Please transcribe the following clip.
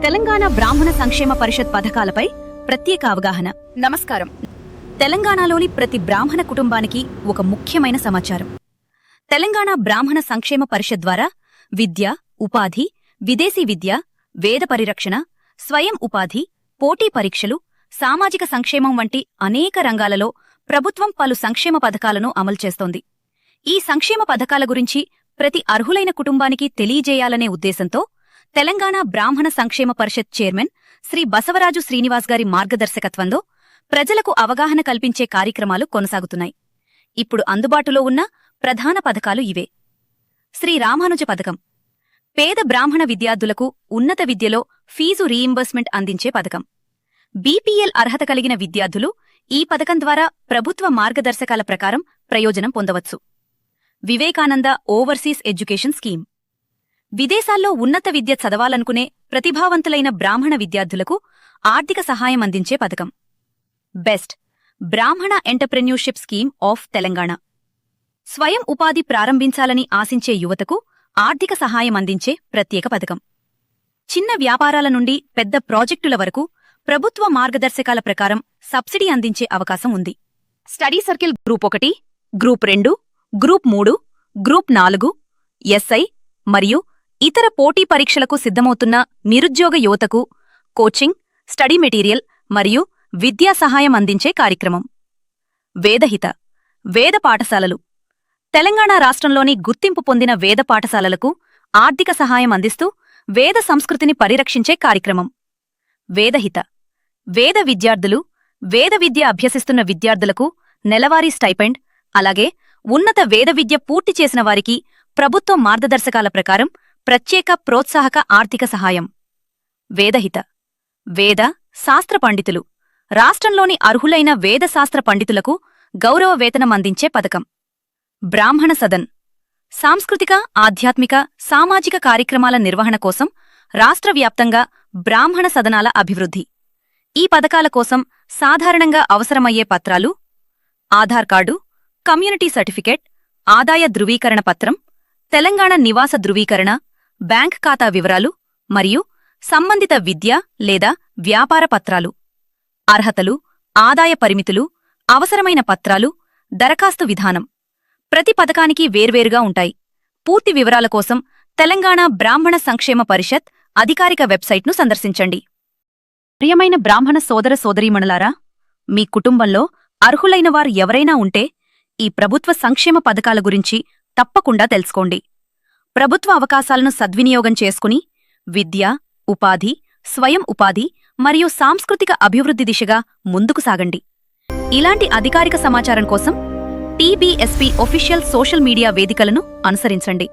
తెలంగాణ బ్రాహ్మణ సంక్షేమ పరిషత్ పథకాలపై ప్రత్యేక అవగాహన. నమస్కారం. తెలంగాణలోని ప్రతి బ్రాహ్మణ కుటుంబానికి ఒక ముఖ్యమైన సమాచారం. తెలంగాణ బ్రాహ్మణ సంక్షేమ పరిషత్ ద్వారా విద్య, ఉపాధి, విదేశీ విద్య, వేద పరిరక్షణ, స్వయం ఉపాధి, పోటీ పరీక్షలు, సామాజిక సంక్షేమం వంటి అనేక రంగాలలో ప్రభుత్వం పలు సంక్షేమ పథకాలను అమలు చేస్తోంది. ఈ సంక్షేమ పథకాల గురించి ప్రతి అర్హులైన కుటుంబానికి తెలియజేయాలనే ఉద్దేశంతో తెలంగాణ బ్రాహ్మణ సంక్షేమ పరిషత్ చైర్మన్ శ్రీ బసవరాజు శ్రీనివాస్ గారి మార్గదర్శకత్వంలో ప్రజలకు అవగాహన కల్పించే కార్యక్రమాలు కొనసాగుతున్నాయి. ఇప్పుడు అందుబాటులో ఉన్న ప్రధాన పథకాలు ఇవే. శ్రీ రామానుజ పథకం పేద బ్రాహ్మణ విద్యార్థులకు ఉన్నత విద్యలో ఫీజు రీయింబర్స్మెంట్ అందించే పథకం. బీపీఎల్ అర్హత కలిగిన విద్యార్థులు ఈ పథకం ద్వారా ప్రభుత్వ మార్గదర్శకాల ప్రకారం ప్రయోజనం పొందవచ్చు. వివేకానంద ఓవర్సీస్ ఎడ్యుకేషన్ స్కీమ్ విదేశాల్లో ఉన్నత విద్య చదవాలనుకునే ప్రతిభావంతులైన బ్రాహ్మణ విద్యార్థులకు ఆర్థిక సహాయం అందించే పథకం. బెస్ట్ బ్రాహ్మణ ఎంటర్ప్రెన్యూర్షిప్ స్కీమ్ ఆఫ్ తెలంగాణ స్వయం ఉపాధి ప్రారంభించాలని ఆశించే యువతకు ఆర్థిక సహాయం అందించే ప్రత్యేక పథకం. చిన్న వ్యాపారాల నుండి పెద్ద ప్రాజెక్టుల వరకు ప్రభుత్వ మార్గదర్శకాల ప్రకారం సబ్సిడీ అందించే అవకాశం ఉంది. Study circle group 1, group 2, group 3, group 4, SI మరియు ఇతర పోటీ పరీక్షలకు సిద్ధమవుతున్న నిరుద్యోగ యువతకు కోచింగ్, స్టడీ మెటీరియల్ మరియు విద్యా సహాయం అందించే కార్యక్రమం. వేదహిత వేద పాఠశాలలు తెలంగాణ రాష్ట్రంలోని గుర్తింపు పొందిన వేద పాఠశాలలకు ఆర్థిక సహాయం అందిస్తూ వేద సంస్కృతిని పరిరక్షించే కార్యక్రమం. వేదహిత వేద విద్యార్థులు, వేద విద్య అభ్యసిస్తున్న విద్యార్థులకు నెలవారీ స్టైపెండ్, అలాగే ఉన్నత వేద విద్య పూర్తి చేసిన వారికి ప్రభుత్వ మార్గదర్శకాల ప్రకారం ప్రత్యేక ప్రోత్సాహక ఆర్థిక సహాయం. వేదహిత వేద శాస్త్ర పండితులు రాష్ట్రంలోని అర్హులైన వేదశాస్త్ర పండితులకు గౌరవ వేతనం అందించే పథకం. బ్రాహ్మణ సదన్ సాంస్కృతిక, ఆధ్యాత్మిక, సామాజిక కార్యక్రమాల నిర్వహణ కోసం రాష్ట్ర వ్యాప్తంగా బ్రాహ్మణ సదనాల అభివృద్ధి. ఈ పథకాల కోసం సాధారణంగా అవసరమయ్యే పత్రాలు: ఆధార్ కార్డు, కమ్యూనిటీ సర్టిఫికేట్, ఆదాయ ధృవీకరణ పత్రం, తెలంగాణ నివాస ధృవీకరణ, బ్యాంక్ ఖాతా వివరాలు మరియు సంబంధిత విద్య లేదా వ్యాపార పత్రాలు. అర్హతలు, ఆదాయ పరిమితులు, అవసరమైన పత్రాలు, దరఖాస్తు విధానం ప్రతి పథకానికి వేర్వేరుగా ఉంటాయి. పూర్తి వివరాల కోసం తెలంగాణ బ్రాహ్మణ సంక్షేమ పరిషత్ అధికారిక వెబ్సైట్ను సందర్శించండి. ప్రియమైన బ్రాహ్మణ సోదర సోదరీమణులారా, మీ కుటుంబంలో అర్హులైన వారు ఎవరైనా ఉంటే ఈ ప్రభుత్వ సంక్షేమ పథకాల గురించి తప్పకుండా తెలుసుకోండి. ప్రభుత్వ అవకాశాలను సద్వినియోగం చేసుకుని విద్య, ఉపాధి, స్వయం ఉపాధి మరియు సాంస్కృతిక అభివృద్ధి దిశగా ముందుకు సాగండి. ఇలాంటి అధికారిక సమాచారం కోసం టీబీఎస్పీ ఒఫీషియల్ సోషల్ మీడియా వేదికలను అనుసరించండి.